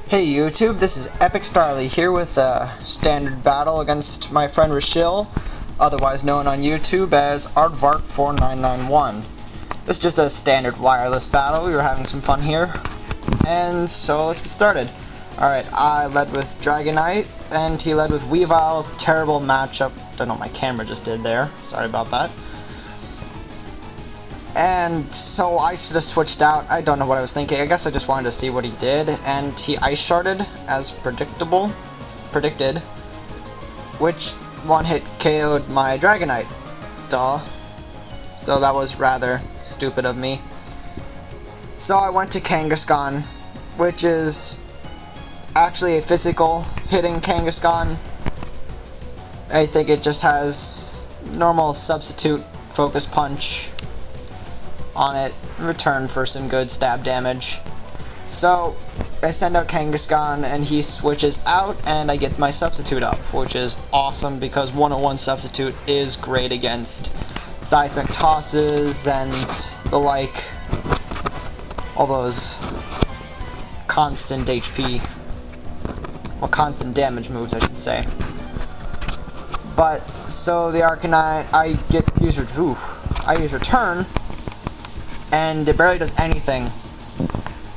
Hey YouTube, this is epicstarly here with a standard battle against my friend Rachel, otherwise known on YouTube as aardvark4991. This is just a standard wireless battle. We were having some fun here, and so let's get started. Alright, I led with Dragonite, and he led with Weavile. Terrible matchup. Don't know what my camera just did there. Sorry about that. And so I should have switched out. I don't know what I was thinking. I guess I just wanted to see what he did, and he ice sharded as predicted, which one hit KO'd my Dragonite. Duh. So that was rather stupid of me. So I went to Kangaskhan, which is actually a physical hitting Kangaskhan. I think it just has normal substitute focus punch on it in return for some good stab damage. So I send out Kangaskhan and he switches out and I get my substitute up, which is awesome because 101 substitute is great against seismic tosses and the like, all those constant HP, well, constant damage moves I should say. But so the Arcanine, I use return, and it barely does anything,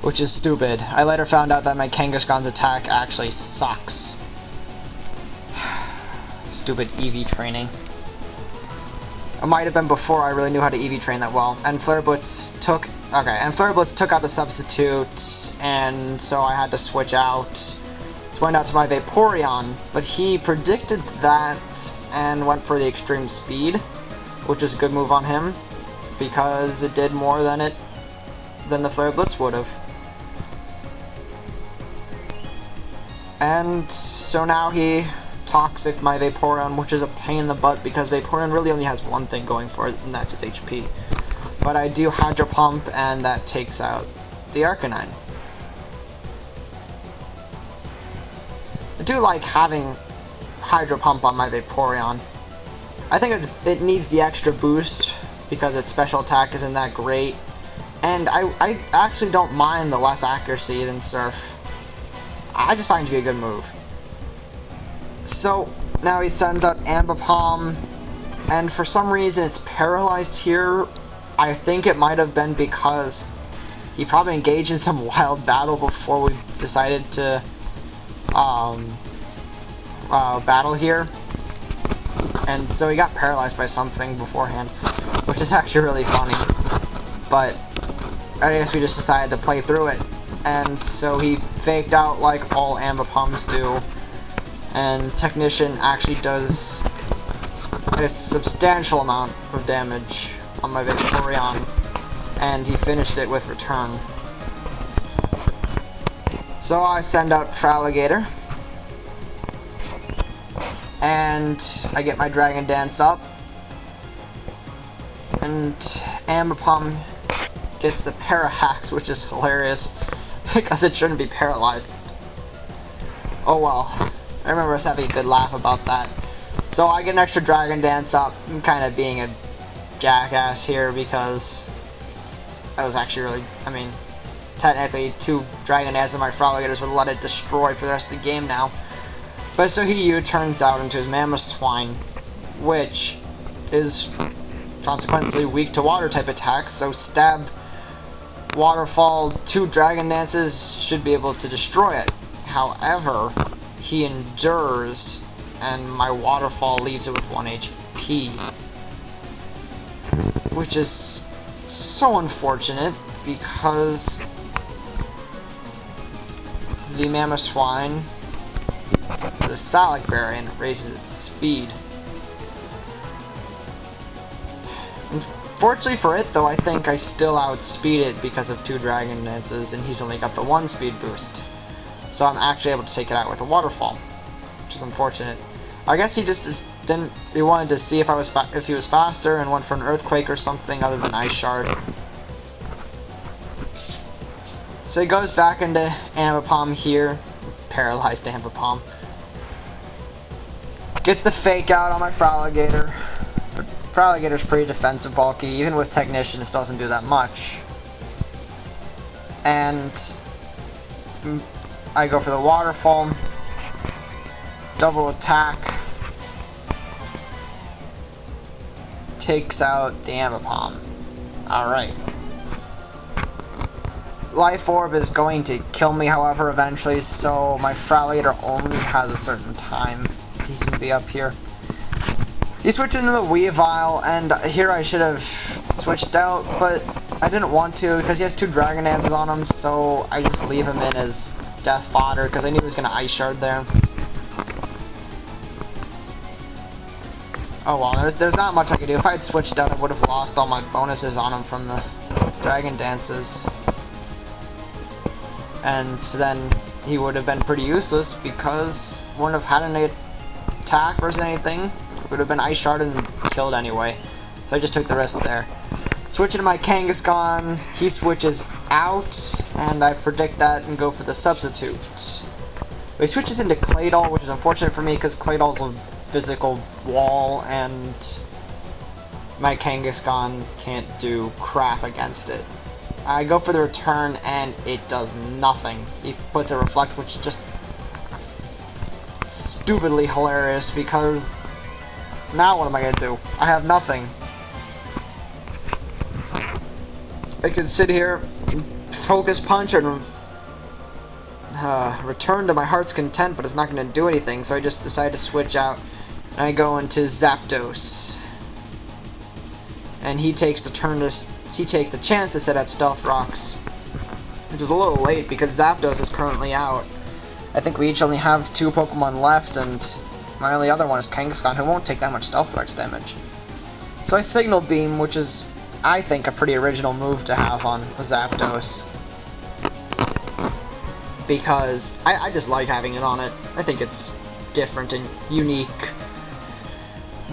which is stupid. I later found out that my Kangaskhan's attack actually sucks. Stupid EV training. It might have been before I really knew how to EV train that well. And Flare Blitz took out the substitute, and so I had to switch out. So went out to my Vaporeon, but he predicted that and went for the extreme speed, which is a good move on him, because it did more than the Flare Blitz would have. And so now he toxic my Vaporeon, which is a pain in the butt because Vaporeon really only has one thing going for it, and that's its HP. But I do Hydro Pump, and that takes out the Arcanine. I do like having Hydro Pump on my Vaporeon. I think it needs the extra boost because its special attack isn't that great, and I actually don't mind the less accuracy than Surf. I just find it to be a good move. So now he sends out Ambipom, and for some reason it's paralyzed here. I think it might have been because he probably engaged in some wild battle before we decided to battle here, and so he got paralyzed by something beforehand, which is actually really funny. But I guess we just decided to play through it, and so he faked out like all Ambipoms do, and Technician actually does a substantial amount of damage on my Vaporeon, and he finished it with return. So I send out Feraligatr, and I get my Dragon Dance up, and Ambipom gets the Para-Hacks, which is hilarious because it shouldn't be paralyzed. Oh well, I remember us having a good laugh about that. So I get an extra Dragon Dance up. I'm kind of being a jackass here because that was actually really, I mean, technically 2 Dragon Dances on my Feraligatrs would let it destroy for the rest of the game now. But so he U-turns out into his Mamoswine, which is consequently weak to water type attacks, so stab, waterfall, 2 Dragon Dances should be able to destroy it. However, he endures, and my waterfall leaves it with 1 HP, which is so unfortunate because the Mamoswine, the Salic variant, raises its speed. Unfortunately for it, though, I think I still outspeed it because of 2 Dragon Dances, and he's only got the 1 speed boost. So I'm actually able to take it out with a waterfall, which is unfortunate. I guess he just didn't. He wanted to see if he was faster and went for an Earthquake or something other than Ice Shard. So he goes back into Ambipom here, paralyzed Ambipom. Gets the fake out on my Feraligatr. But Feraligatr's pretty defensive bulky, even with Technician it doesn't do that much. And I go for the waterfall. Double attack. Takes out the Ambipom. Alright. Life Orb is going to kill me, however, eventually, so my Fraliator only has a certain time he can be up here. He switched into the Weavile, and here I should have switched out, but I didn't want to because he has 2 Dragon Dances on him, so I just leave him in as death fodder because I knew he was going to Ice Shard there. Oh well, there's not much I could do. If I had switched out, I would have lost all my bonuses on him from the Dragon Dances. And then he would have been pretty useless because wouldn't have had any attack versus anything. Would have been Ice Sharded and killed anyway. So I just took the risk there. Switching to my Kangaskhan, he switches out, and I predict that and go for the substitute. But he switches into Claydol, which is unfortunate for me because Claydol's a physical wall, and my Kangaskhan can't do crap against it. I go for the return, and it does nothing. He puts a Reflect, which is just stupidly hilarious, because now what am I going to do? I have nothing. I could sit here, focus punch, and return to my heart's content, but it's not going to do anything, so I just decided to switch out, and I go into Zapdos. And he takes the chance to set up Stealth Rocks, which is a little late because Zapdos is currently out. I think we each only have 2 Pokemon left, and my only other one is Kangaskhan, who won't take that much Stealth Rocks damage. So I Signal Beam, which is, I think, a pretty original move to have on a Zapdos, because I just like having it on it. I think it's different and unique,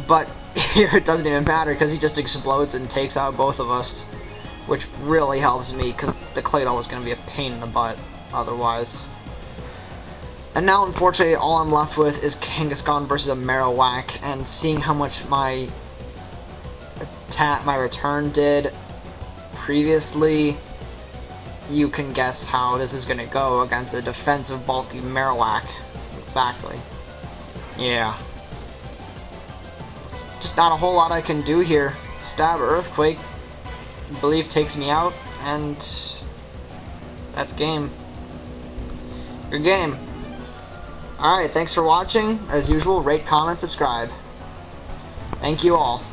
but here it doesn't even matter because he just explodes and takes out both of us, which really helps me because the Claydol was going to be a pain in the butt otherwise. And now, unfortunately, all I'm left with is Kangaskhan versus a Marowak, and seeing how much my return did previously, you can guess how this is going to go against a defensive, bulky Marowak. Exactly. Yeah. Just not a whole lot I can do here. Stab Earthquake, I believe, takes me out, and that's game. Good game. Alright, thanks for watching. As usual, rate, comment, subscribe. Thank you all.